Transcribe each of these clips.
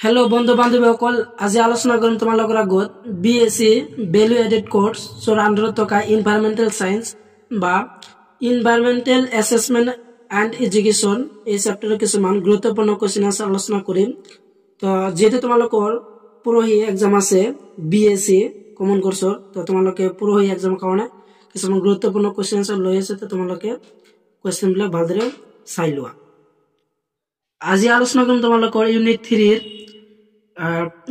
hello बंधु बान्धवीসকল আজি আলোচনা কৰিম তোমালোকৰ আগত বিএসসি ভ্যালু এডেড কোৰ্স সৰ আন্ডাৰত থকা এনভায়ৰনমেন্টাল সায়েন্স বা এনভায়ৰনমেন্টাল অ্যাসেসমেন্ট এন্ড এডুকেশন এই চ্যাপ্টাৰৰ কিছুমান গুৰুত্বপূৰ্ণ কোৱেশ্চন আছে আলোচনা কৰিম তো যেহেতু তোমালোকৰ পৰহি এক্সাম আছে বিএসসি কমন কোৰ্সৰ তো তোমালোকে পৰহি এক্সামৰ কাৰণে কিছুমান গুৰুত্বপূৰ্ণ কোৱেশ্চন আছে লৈ আছে তো তোমালোকে কোৱেশ্চন বিলাক ভালদৰে চাই লোৱা আজি আলোচনা কৰিম তোমালোকৰ ইউনিট 3 ৰ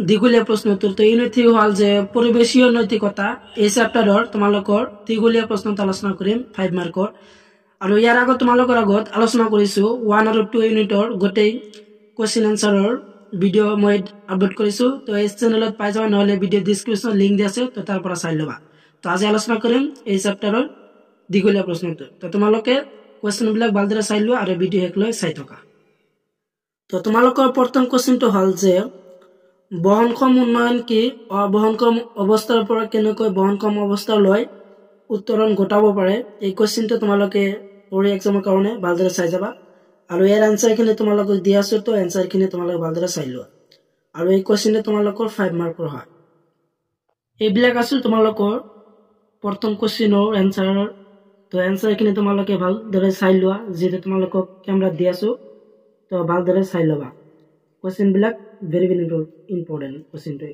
দীঘলীয়া প্ৰশ্ন উত্তৰ তো ইউনিট 3 হল যে পৰিবেশীয় নৈতিকতা এই চ্যাপ্টাৰৰ তোমালোকৰ দীঘলীয়া প্ৰশ্ন আলোচনা কৰিম 5 মাৰ্কৰ আৰু ইয়াৰ আগত তোমালোকৰ আগত আলোচনা কৰিছো 1 আৰু 2 ইউনিটৰ গোটেই কোৱেশ্চন আনসাৰৰ ভিডিও মই আপলোড কৰিছো তো এই চেনেলত পাই যাবা নহলে ভিডিও ডেসক্ৰিপচন লিংক দি আছে তো তাৰ পৰা চাই লবা তো আজি আলোচনা কৰিম এই চ্যাপ্টাৰৰ দীঘলীয়া প্ৰশ্ন উত্তৰ তো তোমালোকে কোৱেশ্চন বিলাক ভালদৰে চাই লোৱা আৰু ভিডিও হেক লৈ চাই থকা তো তোমালোকৰ প্ৰথম কোৱেশ্চনটো হল যে বহনক্ষম উন্নয়ন কি বহনক্ষম অৱস্থাৰ পৰা কেনেকৈ বহনক্ষম অৱস্থালৈ উত্তৰণ ঘটাব পাৰে এই কোৱেশ্চনটো তোমালোকে পঢ়ি এক্সামৰ কাৰণে ভালদৰে চাই যাবা আৰু ইয়াৰ আনসাৰখিনি তোমালোকক দিয়া আছে তো আনসাৰখিনি তোমালোকে ভালদৰে চাই লোৱা আৰু এই কোৱেশ্চনটো তোমালোকৰ 5 মাৰ্কৰ হয় এইবিলাক আছিল তোমালোকৰ প্ৰথম কোৱেশ্চনৰ আনসাৰ তো আনসাৰখিনি তোমালোকে ভালদৰে চাই লোৱা যেটো তোমালোকক কেমেৰাত দিয়া আছে তো ভালদৰে চাই লবা কোৱেশ্চন বিলাক very important question to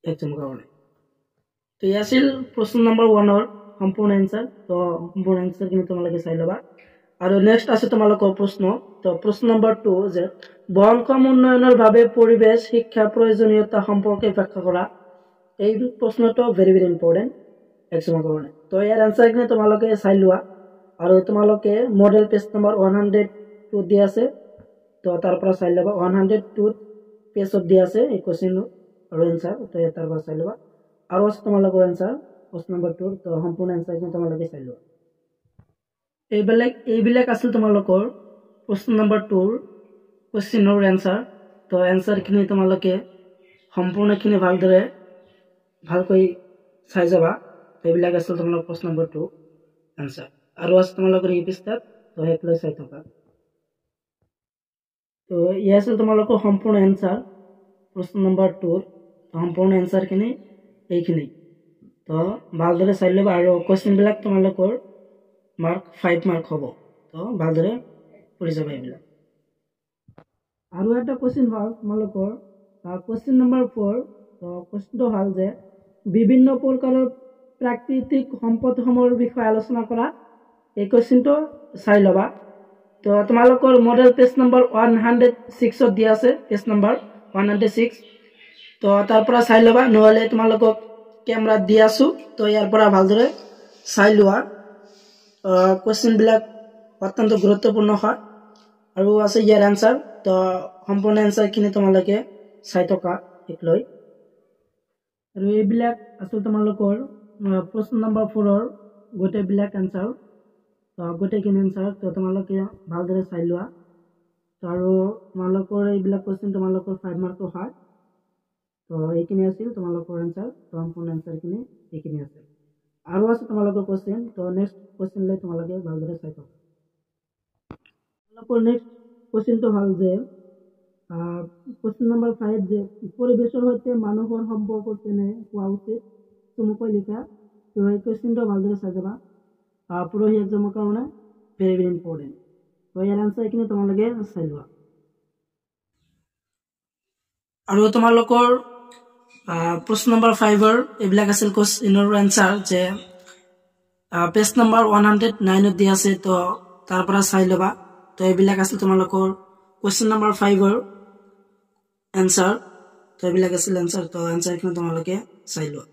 exam কারণে তো ইয়াছিল প্রশ্ন নাম্বার 1 এর সম্পূর্ণ आंसर তো সম্পূর্ণ आंसर কিন্তু তোমালোকে চাই লবা আৰু নেক্সট আছে তোমালোকৰ প্ৰশ্ন তো প্ৰশ্ন নাম্বাৰ 2 যে বহনক্ষম উন্নয়নৰ বাবে পৰিবেশ শিক্ষা প্ৰয়োজনীয়তা সম্পৰ্কে ব্যাখ্যা কৰা এই প্ৰশ্নটো very important exam কাৰণে তো ইয়াৰ आंसर কিন্তু তোমালোকে চাই লোৱা আৰু তোমালোকে মডেল পেজ নাম্বাৰ 102 দিয়া আছে তো তাৰ পৰা চাই লবা 102 পেজ অফ দিয়া আছে এই কোৱেশ্চন আৰু आंसर তো তাৰ পৰা চাই লবা আৰু আছে তোমালোকৰ आंसर প্ৰশ্ন নম্বৰ 2 তো সম্পূৰ্ণ आंसर কিন্তু তোমালোকে চাই লোৱা এইবিলাক আছিল তোমালোকৰ প্ৰশ্ন নম্বৰ 2 কোৱেশ্চনৰ आंसर তো आंसर খিনি তোমালোকে সম্পূৰ্ণখিনি ভালকৈ চাই যাবা এইবিলাক আছিল তোমালোকৰ প্ৰশ্ন নম্বৰ 2 आंसर আৰু আছে তোমালোকৰ এই পৃষ্ঠাত তো হেক লৈ চাই থকা তো ইয়াৰ আছিল তোমালোকৰ সম্পূৰ্ণ आंसर प्रश्न नंबर 2 সম্পূৰ্ণ आंसर খিনি এইখিনি তো ভালদৰে চাই লবা আৰু কোৱেশ্চন বিলাক তোমালোকৰ মাৰ্ক 5 মাৰ্ক হ'ব তো ভালদৰে পঢ়ি যাবা এইবিলাক আৰু এটা কোৱেশ্চন হল তোমালোকৰ কোৱেশ্চন নম্বৰ 4 তো কোৱেশ্চনটো হল যে বিভিন্ন প্ৰকাৰৰ প্ৰাকৃতিক সম্পদসমূহৰ বিষয়ে আলোচনা কৰা এই কোৱেশ্চনটো চাই লবা তো তোমালোকৰ মডেল পেজ নম্বৰ 106 ত দিয়া আছে পেজ নম্বৰ 106 তো তাৰ পৰা চাই লবা নহলে তোমালোকক ক্যামেৰা দি আছো তো ইয়াৰ পৰা ভালদৰে চাই লোৱা কোৱেশ্চন বিলাক অত্যন্ত গুৰুত্বপূৰ্ণ হয় আৰু আছে ইয়াৰ आंसर তো সম্পূৰ্ণ आंसर খিনি তোমালোকে চাই থকা এক লৈ আৰু এইবিলাক আছে তোমালোকৰ প্ৰশ্ন নম্বৰ 4 ৰ গোটেই বিলাক आंसर তো গোটেই খিনি आंसर তো তোমালোকে ভালদৰে চাই লোৱা আৰু তোমালোকৰ এইবিলাক কোৱেশ্চন তোমালোকৰ 5 মাৰ্কৰ হয় তো এইখিনি আছিল তোমালোকৰ आंसर তো সম্পূৰ্ণ आंसर খিনি এইখিনি আছে আৰু আছে তোমালোকৰ কোৱেশ্চন তো নেক্সট কোৱেশ্চন লৈ তোমালোকে ভালদৰে চাই থকা তোমালোকৰ নেক্সট কোৱেশ্চনটো হল যে কোৱেশ্চন নম্বৰ 5 যে পৰিবেশৰ সৈতে মানুহৰ সম্পৰ্ক কেনে হোৱা উচিত চমুকৈ লিখা তো এই কোৱেশ্চনটো ভালদৰে চাই যাবা পৰহি এক্সামৰ কাৰণে very important তো ইয়াৰ आंसर খিনি তোমালোকে চাই লোৱা আৰু তোমালোকৰ प्रश्न नंबर 5 ৰ এইবিলাক আছিল কোৱেশ্চনৰ आंसर যে পেজ নম্বৰ 109 ত দিয়া আছে তো তাৰ পৰা চাই লবা তো এইবিলাক আছিল তোমালোকৰ কোৱেশ্চন নম্বৰ 5 ৰ आंसर তো এইবিলাক আছিল आंसर তো आंसर খিনি তোমালোকে চাই লোৱা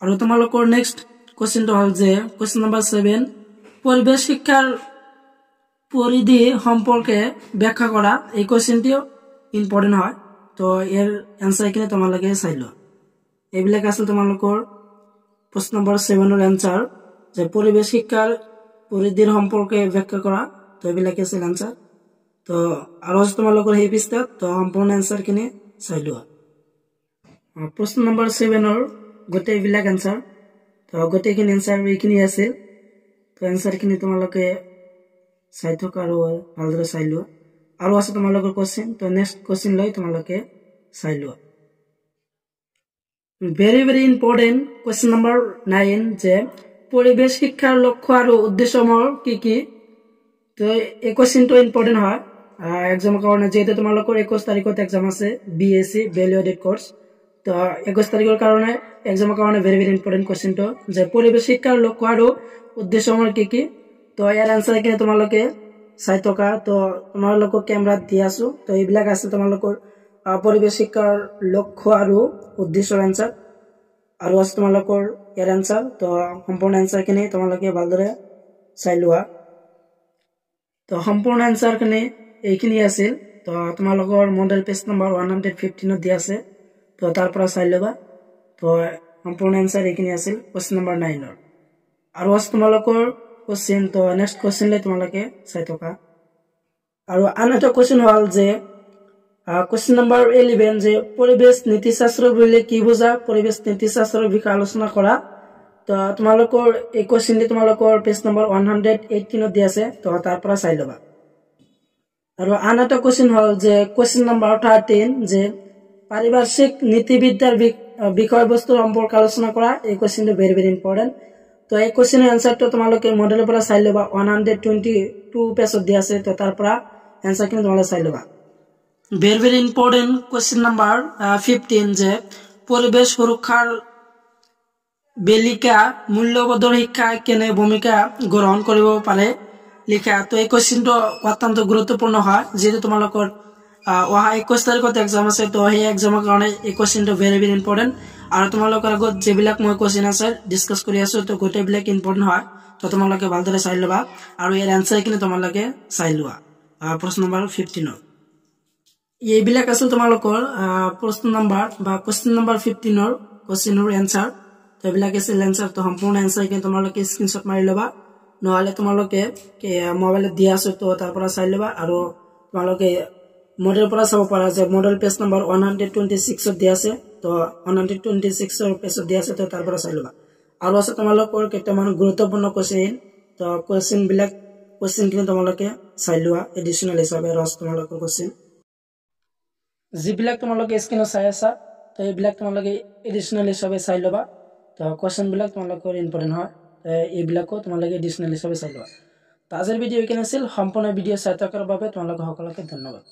আৰু তোমালোকৰ নেক্সট কোৱেশ্চনটো হল যে কোৱেশ্চন নম্বৰ 7 পৰিবেশ শিক্ষাৰ পৰিধি সম্পৰ্কে ব্যাখ্যা কৰা এই কোৱেশ্চনটো ইম্পৰ্টেন্ট হয় তো এৰ आंसर খিনি তোমালোকে চাই লোৱা এইবিলাক আছিল তোমালোকৰ প্ৰশ্ন নম্বৰ 7 ৰ आंसर যে পৰিবেশ শিক্ষাৰ পৰিধিৰ সম্পৰ্কে ব্যাখ্যা কৰা তো এইবিলাক আছিল आंसर তো আৰু তোমালোকৰ এই পৃষ্ঠাত তো সম্পূৰ্ণ आंसर খিনি চাই লোৱা প্ৰশ্ন নম্বৰ 7 ৰ গোটেই বিলাক आंसर তো গোটেইখিনি এনসাৰ এইখিনি আছিল তো এনসাৰখিনি তোমালোকে চাই থকা আৰু ভালদৰে চাই লোৱা আৰু আছে তোমালোকৰ কোশ্চেন তো নেক্সট কোশ্চেন লৈ তোমালোকে চাই লোৱা very very important question number 9 যে পৰিবেশ শিক্ষাৰ লক্ষ্য আৰু উদ্দেশ্যসমূহ কি তো এই কোশ্চেনটো ইম্পৰ্টেন্ট হয় এক্সামৰ কাৰণে যেহেতু তোমালোকৰ 21 তাৰিখত এক্সাম আছে বিএসসি ভ্যালু এডেড কোৰ্স তো 21 তাৰিখৰ কাৰণে এক্সামৰ কাৰণে very very important কোশ্চেনটো যে পৰিবেশ শিক্ষাৰ লক্ষ্য আৰু উদ্দেশ্যসমূহ কি তো ইয়াৰ আনসাৰ কি তোমালোকে চাই থকা তো তোমালোকৰ ক্যামেৰাত দি আছো তো এইবিলাক আছে তোমালোকৰ পৰিবেশ শিক্ষাৰ লক্ষ্য আৰু উদ্দেশ্যৰ আনসাৰ আৰু আছে তোমালোকৰ ইয়াৰ আনসাৰ তো সম্পূৰ্ণ আনসাৰখিনি তোমালোকে ভালদৰে চাই লোৱা তো সম্পূৰ্ণ আনসাৰখিনি এইখিনি আছিল তো তোমালোকৰ মডেল পেজ নম্বৰ 115 দি আছে তো তাৰ পৰা চাই লবা তো সম্পূৰ্ণ আনসাৰ এইখিনি আছিল কোশ্চেন নম্বৰ 9 ৰ আৰু আছে তোমালোকৰ কোশ্চেন তো নেক্সট কোশ্চেন লৈ তোমালোকে চাই থকা আৰু আন এটা কোশ্চেন হল যে কোশ্চেন নম্বৰ 11 যে পৰিবেশ নীতিশাস্ত্ৰ বুলিলে কি বুজা পৰিবেশ নীতিশাস্ত্ৰৰ বিষয়ে আলোচনা কৰা তো তোমালোকৰ এই কোশ্চেনটি তোমালোকৰ পেজ নম্বৰ 118 দি আছে তো তাৰ পৰা চাই লবা আৰু আন এটা কোশ্চেন হল যে কোশ্চেন নম্বৰ 13 যে পাৰিপাৰ্শ্বিক নীতিবিদ্যাৰ বিষয়বস্তুৰ সম্পৰ্কে আলোচনা কৰা এই কোশ্চেনটো very very important তো এই কোশ্চেনৰ আনসাৰটো তোমালোকে মডেলৰ পৰা চাই লবা 122 পেজত দি আছে তো তাৰ পৰা আনসাৰখিনি তোমালোকে চাই লবা very very important question number 15 যে পৰিবেশ সুৰক্ষাৰ বেলিকা মূল্যবোধৰ শিক্ষা কেনে ভূমিকা গ্ৰহণ কৰিব পাৰে লিখা তো এই কোশ্চেনটো অত্যন্ত গুৰুত্বপূৰ্ণ হয় যেহেতু তোমালোকৰ অহা 21 তাৰিখত এক্সাম আছে তো সেই এক্সামৰ কাৰণে এই কোশ্চেনটো very very important আৰু তোমালোকৰ আগত যেবিলাক মই কোশ্চেন আছে ডিসকাস কৰি আছো তো গোটেইবিলাক ইম্পৰ্টেন্ট হয় তো তোমালোকে ভালদৰে চাই লবা আৰু ইয়াৰ আনসাৰখিনি তোমালোকে চাই লোৱা প্ৰশ্ন নম্বৰ 15 এইবিলাক আছে তোমালোকৰ প্ৰশ্ন নম্বৰ বা কোশ্চেন নম্বৰ 15 ৰ কোশ্চেনৰ আনসাৰ তো এইবিলাক আছিল আনসাৰ তো সম্পূৰ্ণ আনসাৰখিনি তোমালোকে স্ক্ৰিনশ্বট মাৰি লবা নহলে তোমালোকে মোবাইলত দি আছো তো তাৰ পৰা চাই লবা আৰু তোমালোকে মডেল পৰা চাব পাৰা যে মডেল পেজ নম্বৰ 126 ত দি আছে তো 126 ৰ পেজত দি আছে তো তাৰ পৰা চাই লবা আৰু আছে তোমালোকৰ কেইটামান গুৰুত্বপূৰ্ণ কোশ্চেন তো কোশ্চেনখিনি তোমালোকে চাই লোৱা এডিশনাল হিচাপে ৰস তোমালোকৰ কোশ্চেন যিবিলাক তোমালোকে স্ক্ৰিনত চাই আছা তো এইবিলাক তোমালোকে এডিশনাল হিচাপে চাই লবা তো কোশ্চেন বিলাক তোমালোকৰ ইম্পৰ্টেন্ট হয় এইবিলাকো তোমালোকে এডিশনাল হিচাপে চাই লবা তো আজিৰ ভিডিঅ' এইখিনি আছিল সম্পূৰ্ণ ভিডিঅ' চাই থকাৰ বাবে তোমালোক সকলোকে ধন্যবাদ